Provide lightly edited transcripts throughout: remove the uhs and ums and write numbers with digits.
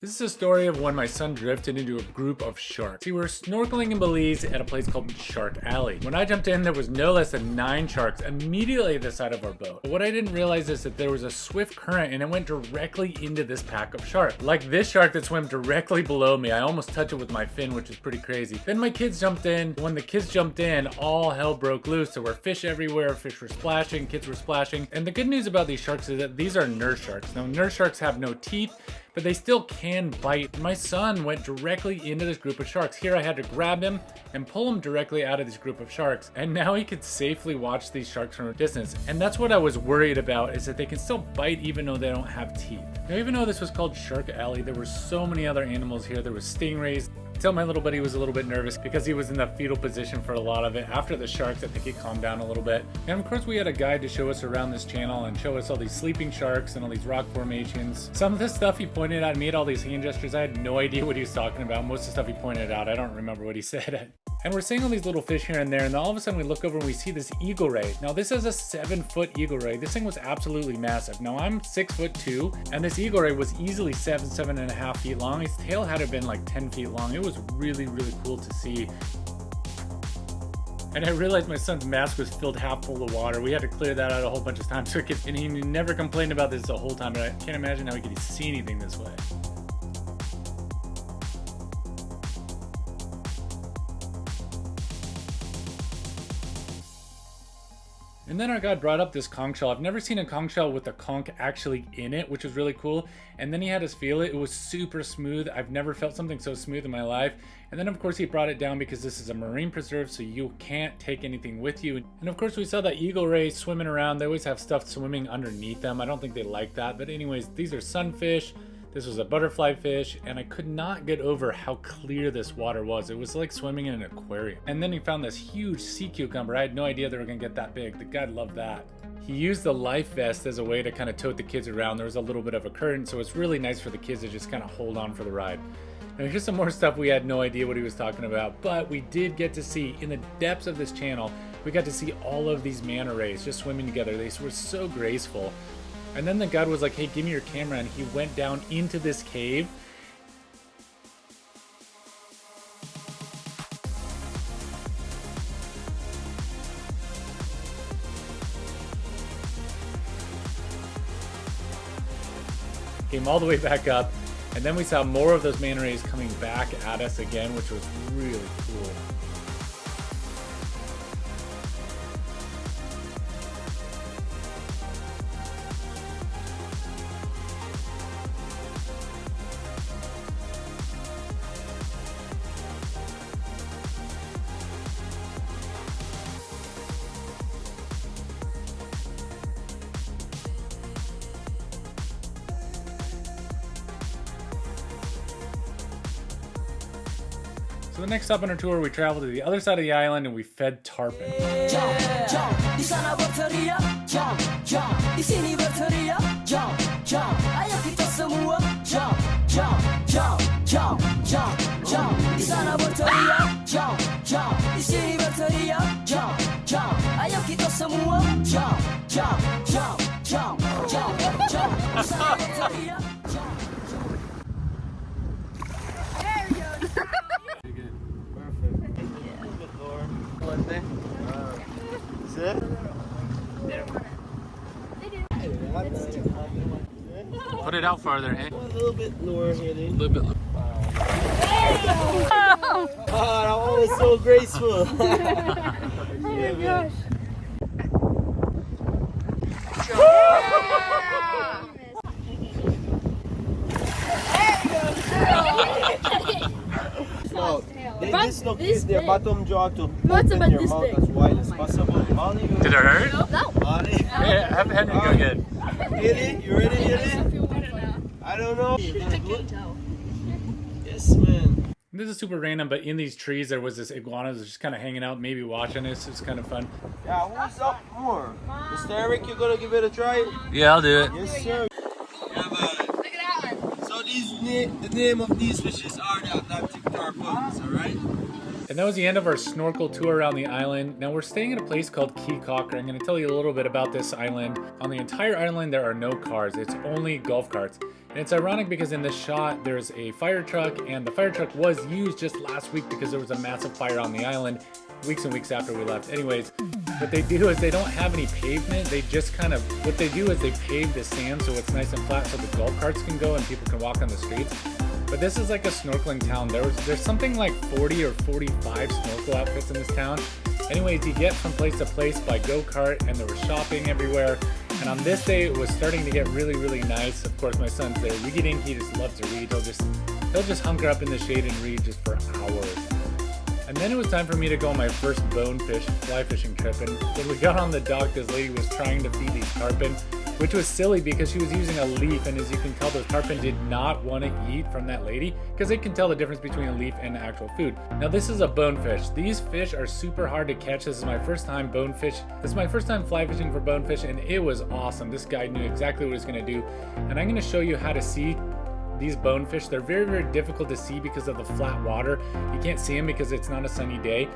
This is a story of when my son drifted into a group of sharks. We were snorkeling in Belize at a place called Shark Alley. When I jumped in, there was no less than 9 sharks immediately at the side of our boat. But what I didn't realize is that there was a swift current and it went directly into this pack of sharks. Like this shark that swam directly below me, I almost touched it with my fin, which is pretty crazy. Then my kids jumped in. When the kids jumped in, all hell broke loose. There were fish everywhere, fish were splashing, kids were splashing. And the good news about these sharks is that these are nurse sharks. Now, nurse sharks have no teeth, but they still can bite. My son went directly into this group of sharks. Here I had to grab him and pull him directly out of this group of sharks. And now he could safely watch these sharks from a distance. And that's what I was worried about, is that they can still bite even though they don't have teeth. Now, even though this was called Shark Alley, there were so many other animals here. There was stingrays. Tell my little buddy was a little bit nervous because he was in the fetal position for a lot of it. After the sharks, I think he calmed down a little bit. And of course, we had a guide to show us around this channel and show us all these sleeping sharks and all these rock formations. Some of the stuff he pointed out, made all these hand gestures. I had no idea what he was talking about. Most of the stuff he pointed out, I don't remember what he said. And we're seeing all these little fish here and there, and then all of a sudden we look over and we see this eagle ray. Now this is a 7-foot eagle ray. This thing was absolutely massive. Now I'm 6'2", and this eagle ray was easily 7.5 feet long. His tail had to have been like 10 feet long. It was really, really cool to see. And I realized my son's mask was filled half full of water. We had to clear that out a whole bunch of times, and he never complained about this the whole time, but I can't imagine how he could see anything this way. And then our guide brought up this conch shell. I've never seen a conch shell with a conch actually in it, which was really cool. And then he had us feel it. It was super smooth. I've never felt something so smooth in my life. And then of course he brought it down because this is a marine preserve, so you can't take anything with you. And of course we saw that eagle ray swimming around. They always have stuff swimming underneath them. I don't think they like that. But anyways, these are sunfish. This was a butterfly fish, and I could not get over how clear this water was. It was like swimming in an aquarium. And then he found this huge sea cucumber. I had no idea they were gonna get that big. The guy loved that. He used the life vest as a way to kind of tote the kids around. There was a little bit of a current, so it's really nice for the kids to just kind of hold on for the ride. Now here's some more stuff we had no idea what he was talking about, but we did get to see, in the depths of this channel, we got to see all of these manta rays just swimming together. They were so graceful. And then the guide was like, hey, give me your camera. And he went down into this cave. Came all the way back up. And then we saw more of those manta rays coming back at us again, which was really cool. So the next stop on our tour, we traveled to the other side of the island and we fed tarpon. Put it out farther, hey? A little bit lower here, dude. A little bit lower. Oh, that one was so graceful. Oh my gosh. No, this look is their bottom jaw to What's open about your this mouth big? as wide as possible. Molly, Did it hurt? No. Molly. Yeah, have Henry go again. Haley, you ready, Haley? I don't know. Yes, man. This is super random, but in these trees there was this iguana that was just kind of hanging out, maybe watching us. It's kind of fun. Yeah, who's up more? Mr. Eric, you gonna give it a try? Yeah, I'll do it. Yes, sir. Yeah, man. Look at that one. So the name of these fishes are the Atlantic tarpons, alright? And that was the end of our snorkel tour around the island. Now we're staying at a place called Caye Caulker. I'm going to tell you a little bit about this island. On the entire island, there are no cars. It's only golf carts. And it's ironic because in this shot, there's a fire truck, and the fire truck was used just last week because there was a massive fire on the island weeks and weeks after we left. Anyways, what they do is they don't have any pavement. They just kind of, what they do is they pave the sand so it's nice and flat so the golf carts can go and people can walk on the streets. But this is like a snorkeling town. There's something like 40 or 45 snorkel outfits in this town. Anyways, you get from place to place by go-kart, and there was shopping everywhere. And on this day, it was starting to get really, really nice. Of course, my son's there reading. He just loves to read. He'll just hunker up in the shade and read just for hours. And then it was time for me to go on my first bonefish fly fishing trip. And when we got on the dock, this lady was trying to feed these tarpon, which was silly because she was using a leaf. And as you can tell, those tarpon did not want to eat from that lady because they can tell the difference between a leaf and actual food. Now, this is a bonefish. These fish are super hard to catch. This is my first time bonefish. This is my first time fly fishing for bonefish, and it was awesome. This guy knew exactly what he was going to do. And I'm going to show you how to see these bonefish. They're very, very difficult to see because of the flat water. You can't see them because it's not a sunny day.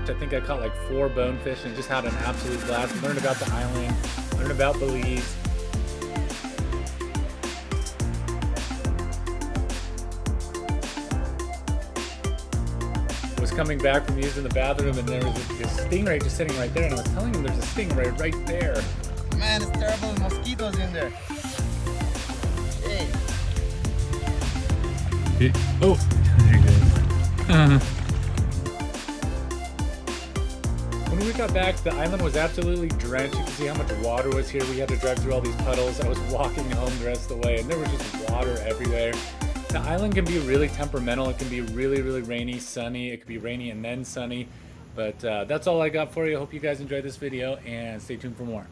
I think I caught like 4 bonefish and just had an absolute blast. Learned about the island, learned about Belize. Was coming back from using the bathroom, and there was this stingray just sitting right there, and I was telling him there's a stingray right there. Man, it's terrible mosquitoes in there. Hey. Oh, there he goes. When we got back, the island was absolutely drenched. You can see how much water was here. We had to drive through all these puddles. I was walking home the rest of the way, and there was just water everywhere. The island can be really temperamental. It can be really, really rainy, sunny. It could be rainy and then sunny. But that's all I got for you. I hope you guys enjoyed this video, and stay tuned for more.